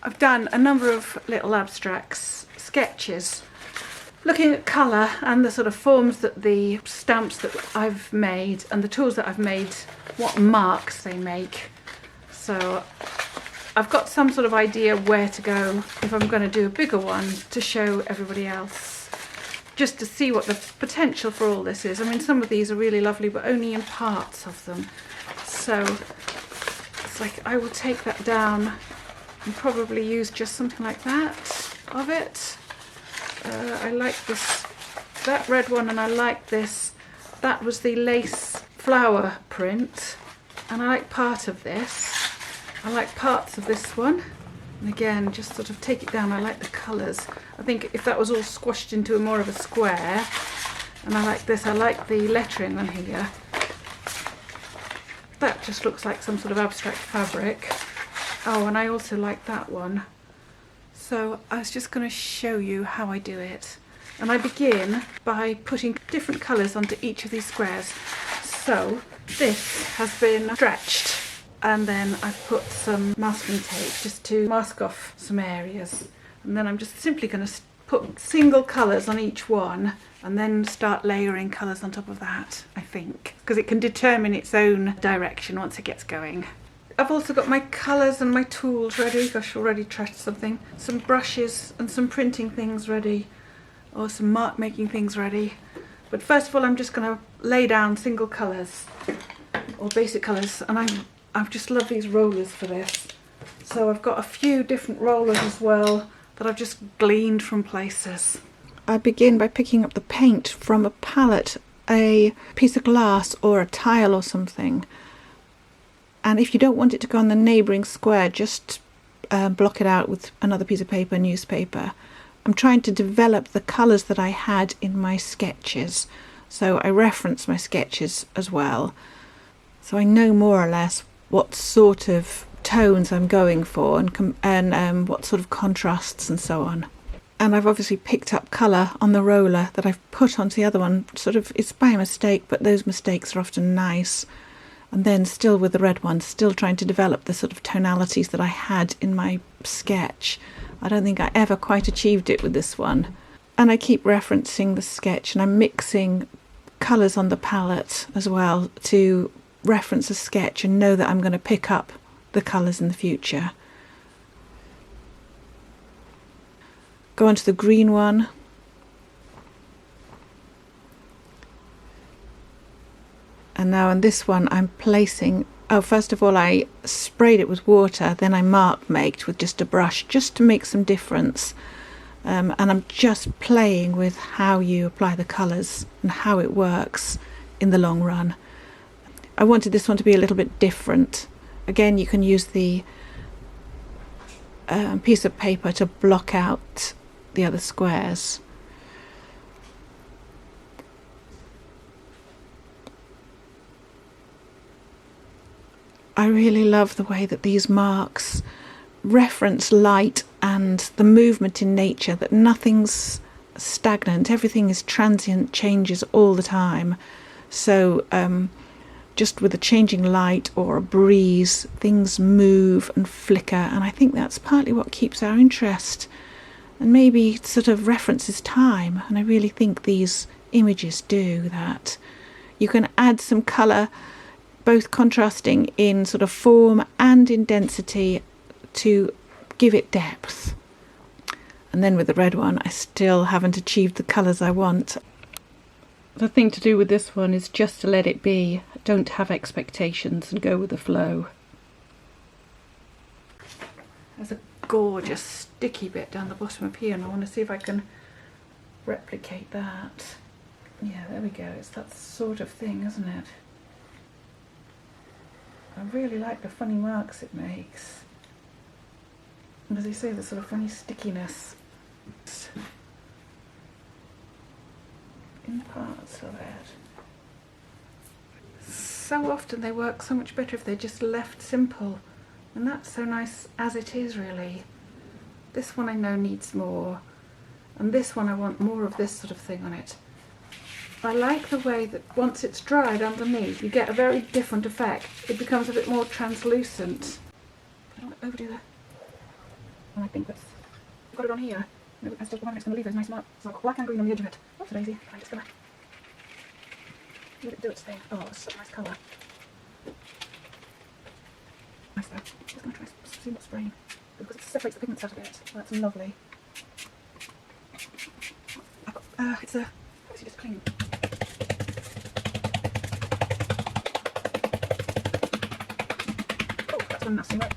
I've done a number of little abstracts, sketches, looking at colour and the sort of forms that the stamps that I've made and the tools that I've made, what marks they make. So I've got some sort of idea where to go if I'm going to do a bigger one to show everybody else, just to see what the potential for all this is. I mean, some of these are really lovely, but only in parts of them. So it's like I will take that down and probably use just something like that of it. I like this, that red one, and I like this. That was the lace flower print, and I like part of this. I like parts of this one. And again, just sort of take it down. I like the colours. I think if that was all squashed into more of a square, and I like this, I like the lettering on here. That just looks like some sort of abstract fabric. Oh, and I also like that one. So I was just going to show you how I do it. And I begin by putting different colours onto each of these squares. So this has been stretched, and then I've put some masking tape just to mask off some areas. And then I'm just simply going to put single colours on each one and then start layering colours on top of that, I think, because it can determine its own direction once it gets going. I've also got my colours and my tools ready. Gosh, already trashed something. Some brushes and some printing things ready, or some mark making things ready. But first of all, I'm just going to lay down single colours or basic colours, and I just love these rollers for this. So I've got a few different rollers as well that I've just gleaned from places. I begin by picking up the paint from a palette, a piece of glass or a tile or something. And if you don't want it to go on the neighbouring square, just block it out with another piece of paper, newspaper. I'm trying to develop the colours that I had in my sketches. So I reference my sketches as well. So I know more or less what sort of tones I'm going for and what sort of contrasts and so on. And I've obviously picked up colour on the roller that I've put onto the other one. Sort of, it's by mistake, but those mistakes are often nice. And then still with the red one, still trying to develop the sort of tonalities that I had in my sketch. I don't think I ever quite achieved it with this one. And I keep referencing the sketch, and I'm mixing colours on the palette as well to reference a sketch and know that I'm going to pick up the colours in the future. Go on to the green one. And now on this one I'm placing, first of all I sprayed it with water, then I mark maked with just a brush just to make some difference. And I'm just playing with how you apply the colours and how it works in the long run. I wanted this one to be a little bit different. Again, you can use the piece of paper to block out the other squares. I really love the way that these marks reference light and the movement in nature, that nothing's stagnant, everything is transient, changes all the time. So just with a changing light or a breeze, things move and flicker, and I think that's partly what keeps our interest and maybe sort of references time. And I really think these images do that. You can add some colour, both contrasting in sort of form and in density, to give it depth. And then with the red one, I still haven't achieved the colours I want. The thing to do with this one is just to let it be. Don't have expectations and go with the flow. There's a gorgeous sticky bit down the bottom of here, and I want to see if I can replicate that. Yeah, there we go. It's that sort of thing, isn't it? I really like the funny marks it makes. And as I say, the sort of funny stickiness in parts of it. So often they work so much better if they're just left simple. And that's so nice as it is, really. This one I know needs more. And this one I want more of this sort of thing on it. I like the way that once it's dried underneath, you get a very different effect. It becomes a bit more translucent. I don't overdo that. And I think that's, I've got it on here. Maybe I suppose the one that's going to leave those nice marks. So I've got black and green on the edge of it. That's daisy. I'm just going to let it do its thing. Oh, it's such a nice colour. Nice though. I'm just going to try to see what's spraying. Because it separates the pigments out a bit. That's lovely. I've got, it's actually just clean. Oh, that's one nasty one.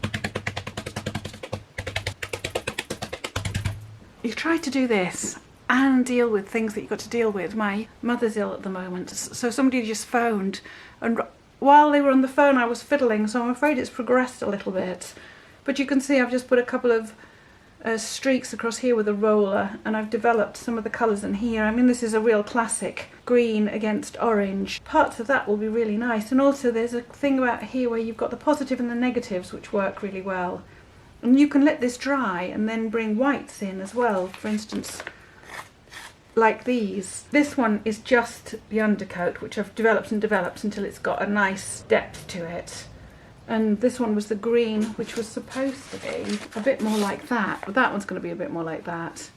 You try to do this and deal with things that you've got to deal with. My mother's ill at the moment, so somebody just phoned, and while they were on the phone I was fiddling, so I'm afraid it's progressed a little bit. But you can see I've just put a couple of streaks across here with a roller, and I've developed some of the colours in here. I mean, this is a real classic green against orange. Parts of that will be really nice, and also there's a thing about here where you've got the positive and the negatives which work really well. And you can let this dry and then bring whites in as well, for instance, like these. This one is just the undercoat, which I've developed and developed until it's got a nice depth to it. And this one was the green, which was supposed to be a bit more like that, but that one's going to be a bit more like that.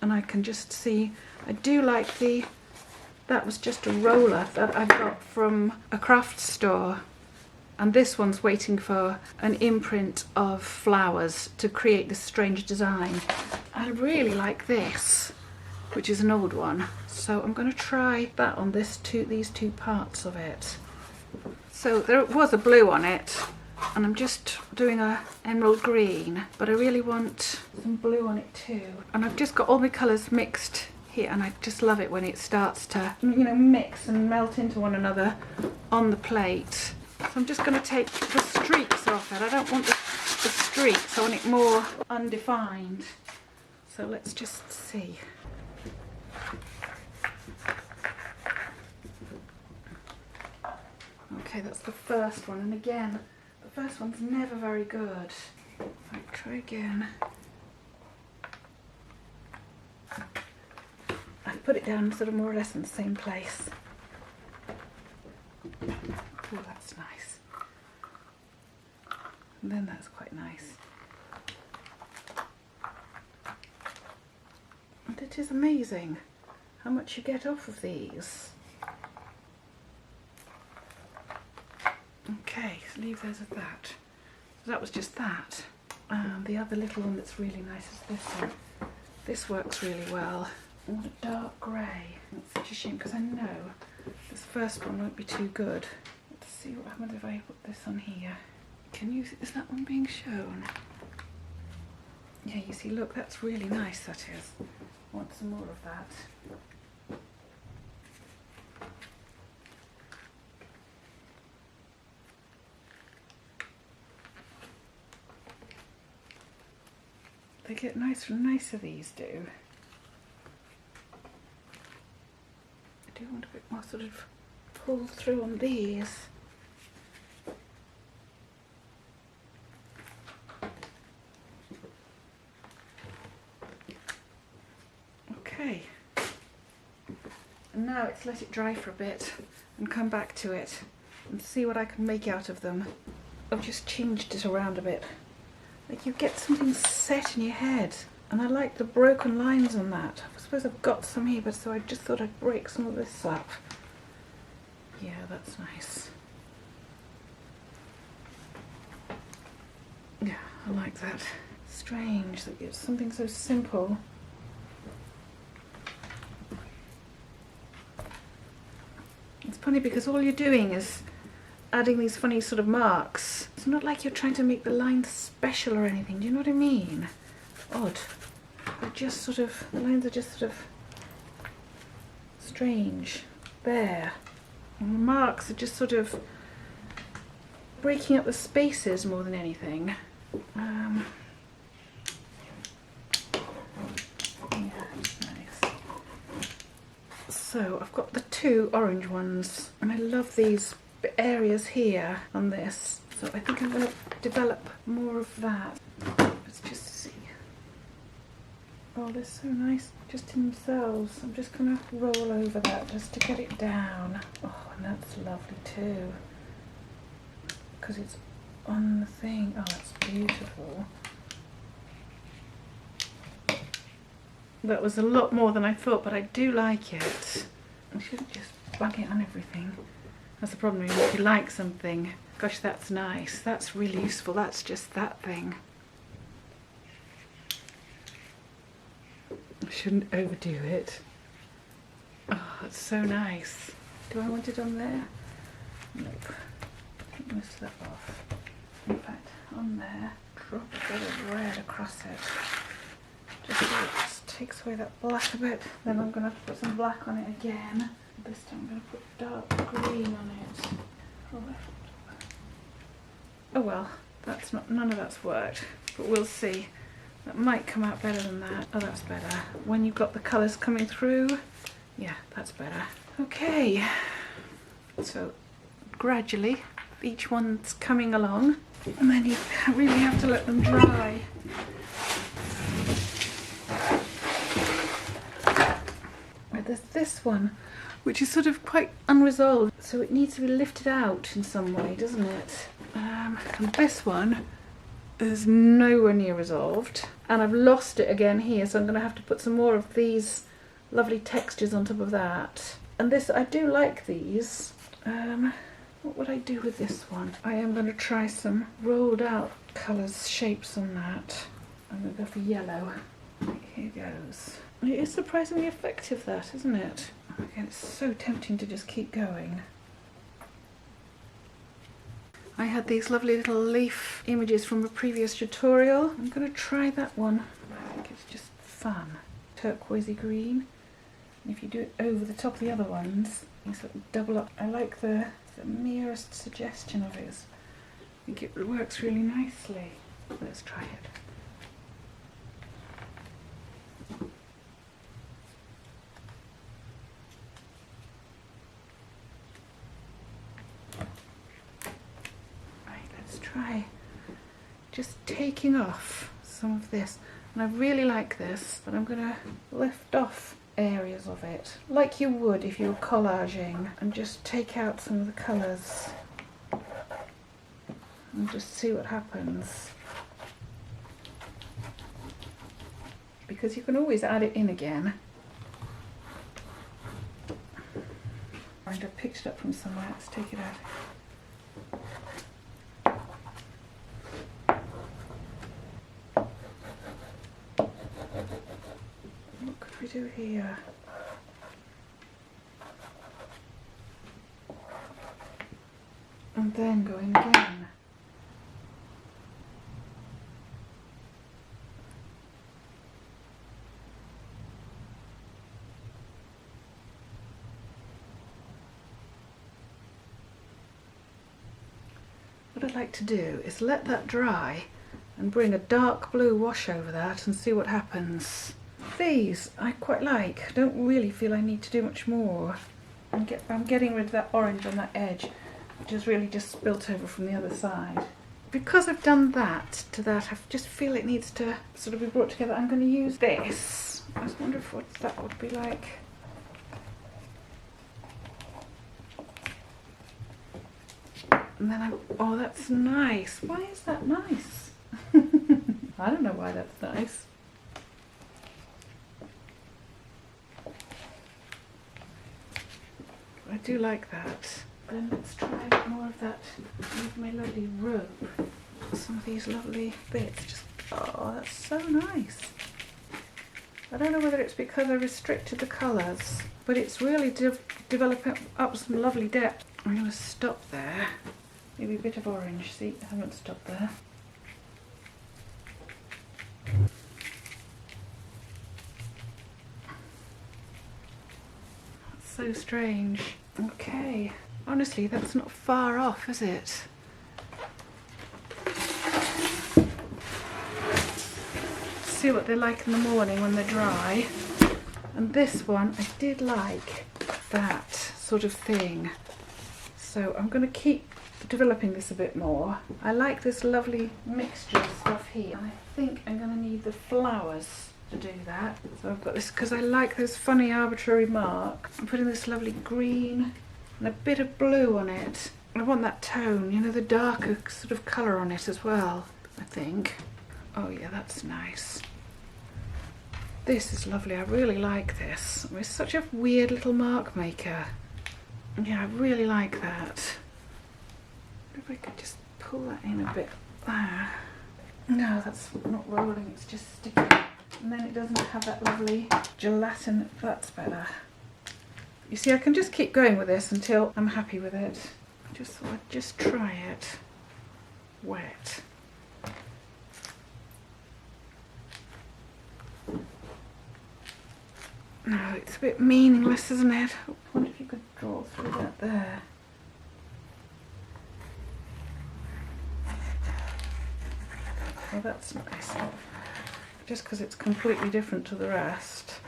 And I can just see, I do like that was just a roller that I got from a craft store. And this one's waiting for an imprint of flowers to create this strange design. I really like this, which is an old one. So I'm going to try that on these two parts of it. So there was a blue on it, and I'm just doing a emerald green, but I really want some blue on it too. And I've just got all my colours mixed here, and I just love it when it starts to, you know, mix and melt into one another on the plate. So I'm just going to take the streaks off it. I don't want the streaks, I want it more undefined. So let's just see. Okay, that's the first one, and again, the first one's never very good. I'll try again. I put it down sort of more or less in the same place. Oh, that's nice. And then that's quite nice. And it is amazing how much you get off of these. Okay, so leave those at that. So that was just that. The other little one that's really nice is this one. This works really well. I want a dark grey. It's such a shame because I know this first one won't be too good. Let's see what happens if I put this on here. Can you see, is that one being shown? Yeah, you see, look, that's really nice, that is. I want some more of that. They get nicer and nicer, these do. I do want a bit more sort of pull through on these. Okay. And now it's let it dry for a bit and come back to it and see what I can make out of them. I've just changed it around a bit. Like, you get something set in your head, and I like the broken lines on that. I suppose I've got some here, but so I just thought I'd break some of this up. Yeah, that's nice. Yeah, I like that. Strange that it's something so simple. It's funny because all you're doing is adding these funny sort of marks. It's not like you're trying to make the lines special or anything, do you know what I mean? Odd. They're just sort of, the lines are just sort of strange. There. And the marks are just sort of breaking up the spaces more than anything. Yeah, nice. So I've got the two orange ones, and I love these areas here on this, so I think I'm going to develop more of that. Let's just see. Oh, they're so nice just in themselves. I'm just going to roll over that just to get it down. Oh, and that's lovely too, because it's on the thing. Oh, that's beautiful. That was a lot more than I thought, but I do like it. I shouldn't just bug it on everything. That's the problem if you like something. Gosh, that's nice. That's really useful. That's just that thing. I shouldn't overdo it. Oh, it's so nice. Do I want it on there? Nope. Take most of that off. In fact, on there, drop a bit of red across it. Just so it just takes away that black a bit. Then I'm going to put some black on it again. This time I'm going to put dark green on it. Oh well, that's not, none of that's worked, but we'll see. That might come out better than that. Oh, that's better. When you've got the colours coming through, yeah, that's better. Okay, so gradually each one's coming along, and then you really have to let them dry. There's this one, which is sort of quite unresolved, so it needs to be lifted out in some way, doesn't it? And this one is nowhere near resolved, and I've lost it again here, so I'm going to have to put some more of these lovely textures on top of that. And this, I do like these. What would I do with this one? I am going to try some rolled out colours, shapes on that. I'm going to go for yellow. Here goes. It is surprisingly effective, that, isn't it? Again, it's so tempting to just keep going. I had these lovely little leaf images from a previous tutorial. I'm going to try that one. I think it's just fun. Turquoisey green. And if you do it over the top of the other ones, you sort of double up. I like the merest suggestion of it. I think it works really nicely. Let's try it. Try just taking off some of this, and I really like this, but I'm going to lift off areas of it like you would if you were collaging, and just take out some of the colours and just see what happens, because you can always add it in again. I picked it up from somewhere. Let's take it out. Do here. And then going again. What I'd like to do is let that dry and bring a dark blue wash over that and see what happens. These I quite like. I don't really feel I need to do much more. I'm getting rid of that orange on that edge, which is really just spilt over from the other side. Because I've done that to that, I just feel it needs to sort of be brought together. I'm going to use this. I just wonder what that would be like. And then oh, that's nice. Why is that nice? I don't know why that's nice. I do like that. Then let's try a bit more of that with my lovely rope. Some of these lovely bits. Just, oh, that's so nice. I don't know whether it's because I restricted the colours, but it's really developing up some lovely depth. I'm going to stop there. Maybe a bit of orange. See, I haven't stopped there. That's so strange. Okay, honestly, that's not far off, is it? See what they're like in the morning when they're dry. And this one, I did like that sort of thing. So I'm going to keep developing this a bit more. I like this lovely mixture of stuff here. I think I'm going to need the flowers to do that. So I've got this because I like those funny arbitrary marks. I'm putting this lovely green and a bit of blue on it. I want that tone, you know, the darker sort of colour on it as well, I think. Oh yeah, that's nice. This is lovely. I really like this. It's such a weird little mark maker. Yeah, I really like that. If I could just pull that in a bit there. No, that's not rolling, it's just sticking. And then it doesn't have that lovely gelatin. That's better. You see, I can just keep going with this until I'm happy with it. I just thought I'd just try it wet. No, it's a bit meaningless, isn't it? I wonder if you could draw through that there. Oh, that's nice. Just because it's completely different to the rest.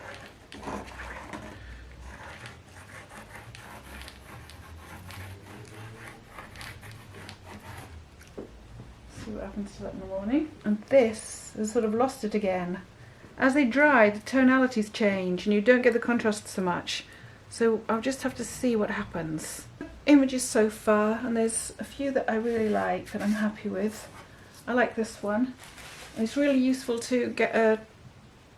See what happens to that in the morning. And this has sort of lost it again. As they dry, the tonalities change and you don't get the contrast so much. So I'll just have to see what happens. Images so far, and there's a few that I really like that I'm happy with. I like this one. And it's really useful to get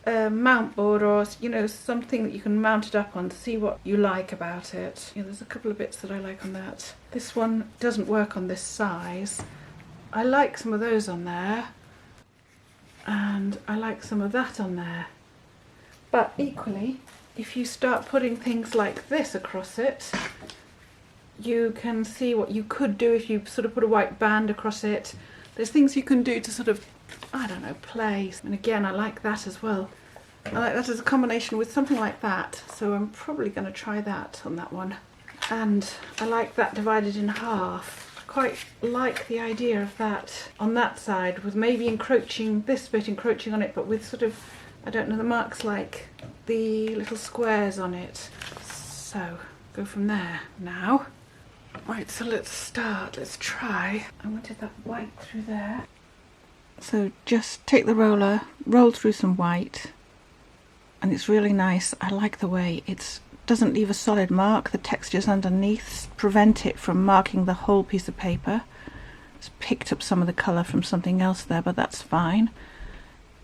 a mount board, or you know, something that you can mount it up on to see what you like about it. Yeah, there's a couple of bits that I like on that. This one doesn't work on this size. I like some of those on there. And I like some of that on there. But equally, if you start putting things like this across it, you can see what you could do if you sort of put a white band across it. There's things you can do to sort of, I don't know, play. And again, I like that as well. I like that as a combination with something like that. So I'm probably going to try that on that one. And I like that divided in half. Quite like the idea of that on that side, with maybe encroaching, this bit encroaching on it, but with sort of, I don't know, the marks like the little squares on it. So go from there now. Right, so let's start, let's try. I wanted that white through there. So just take the roller, roll through some white, and it's really nice. I like the way it doesn't leave a solid mark. The textures underneath prevent it from marking the whole piece of paper. It's picked up some of the colour from something else there, but that's fine.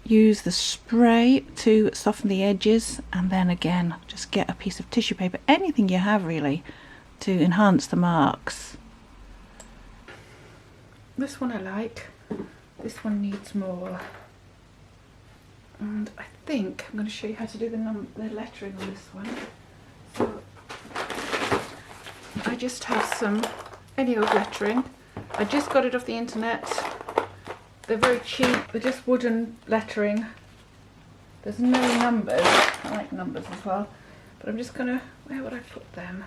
Use the spray to soften the edges, and then again just get a piece of tissue paper, anything you have really, to enhance the marks. This one I like. This one needs more. And I think I'm going to show you how to do the lettering on this one. So I just have some any old lettering. I just got it off the internet. They're very cheap. They're just wooden lettering. There's no numbers. I like numbers as well. But I'm just going to, where would I put them?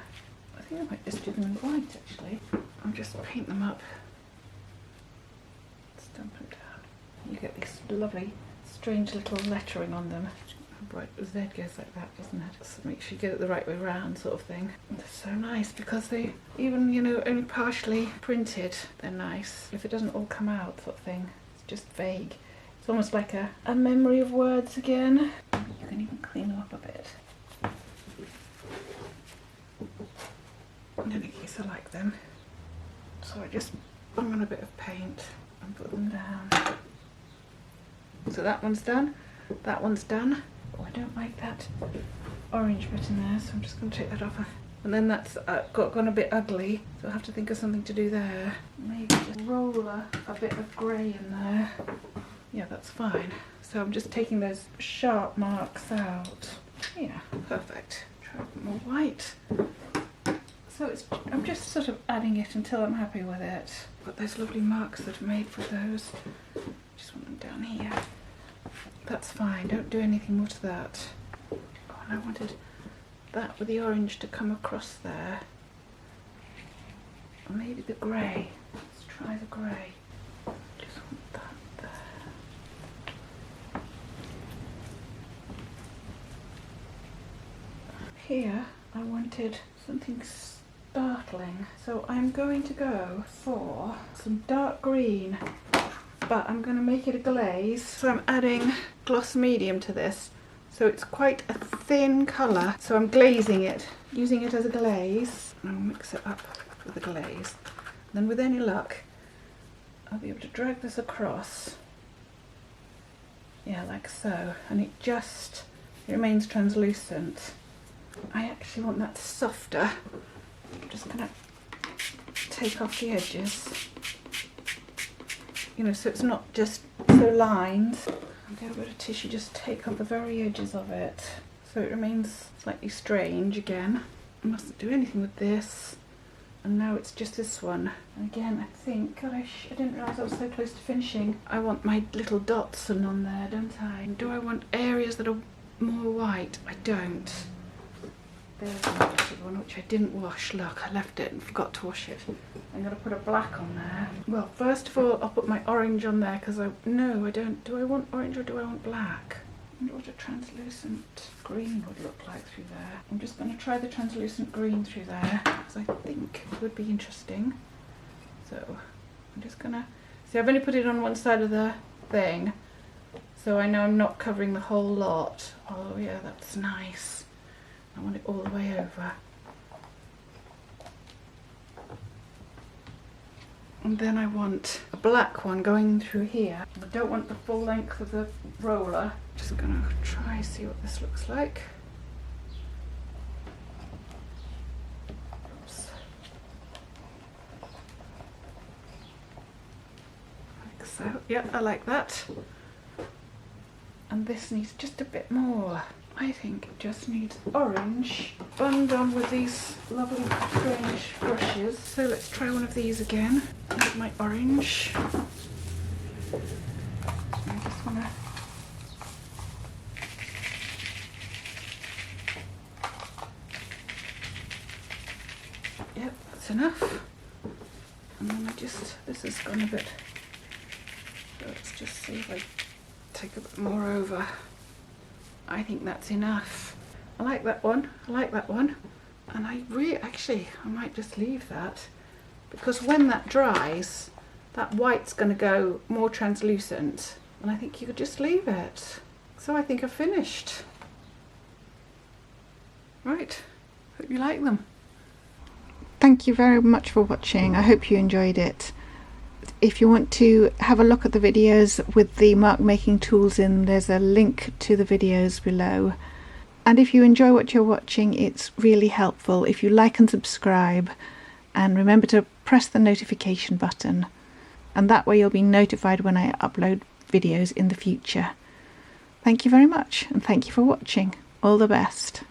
I think I might just do them in white actually. I'll just paint them up. Stamp them down. You get this lovely, strange little lettering on them. Right, the Z goes like that, doesn't it? So make sure you get it the right way around, sort of thing. And they're so nice because they, even, you know, only partially printed, they're nice. If it doesn't all come out, sort of thing, it's just vague. It's almost like a memory of words again. You can even clean them up a bit. In any case, I like them. So I just bung on a bit of paint and put them down. So that one's done. That one's done. Oh, I don't like that orange bit in there, so I'm just going to take that off. And then that's gone a bit ugly, so I'll have to think of something to do there. Maybe just roll a bit of grey in there. Yeah, that's fine. So I'm just taking those sharp marks out. Yeah, perfect. Try a bit more white. So I'm just sort of adding it until I'm happy with it. Got those lovely marks that are made for those. Just want them down here. That's fine, don't do anything more to that. Oh, and I wanted that with the orange to come across there. Or maybe the grey. Let's try the grey. Just want that there. Here I wanted something startling. So I'm going to go for some dark green. But I'm going to make it a glaze, so I'm adding gloss medium to this, so it's quite a thin colour. So I'm glazing it, using it as a glaze, and I'll mix it up with the glaze. And then with any luck, I'll be able to drag this across, yeah, like so, and it just it remains translucent. I actually want that softer. I'm just going to take off the edges, you know, so it's not just so lined. I'll get a bit of tissue, just take off the very edges of it so it remains slightly strange again. I mustn't do anything with this. And now it's just this one. And again, I think, God, I didn't realise I was so close to finishing. I want my little dots on there, don't I? And do I want areas that are more white? I don't. There's my dotted one, which I didn't wash. Look, I left it and forgot to wash it. I'm going to put a black on there. Well, first of all, I'll put my orange on there because no, I don't. Do I want orange or do I want black? I wonder what a translucent green would look like through there. I'm just going to try the translucent green through there because I think it would be interesting. So I'm just going to see, I've only put it on one side of the thing, so I know I'm not covering the whole lot. Oh yeah, that's nice. I want it all the way over. And then I want a black one going through here. I don't want the full length of the roller. Just gonna try see what this looks like. Oops. Like so. Yeah, I like that. And this needs just a bit more. I think it just needs orange. Bundled on with these lovely strange brushes. So let's try one of these again. With my orange. I just want to yep, that's enough. And then this has gone a bit, so let's just see if I take a bit more over. I think that's enough. I like that one, I like that one. And I might just leave that because when that dries, that white's going to go more translucent and I think you could just leave it. So I think I've finished. Right, hope you like them. Thank you very much for watching. I hope you enjoyed it. If you want to have a look at the videos with the mark making tools in, there's a link to the videos below. And if you enjoy what you're watching, it's really helpful if you like and subscribe, and remember to press the notification button, and that way you'll be notified when I upload videos in the future. Thank you very much, and thank you for watching. All the best.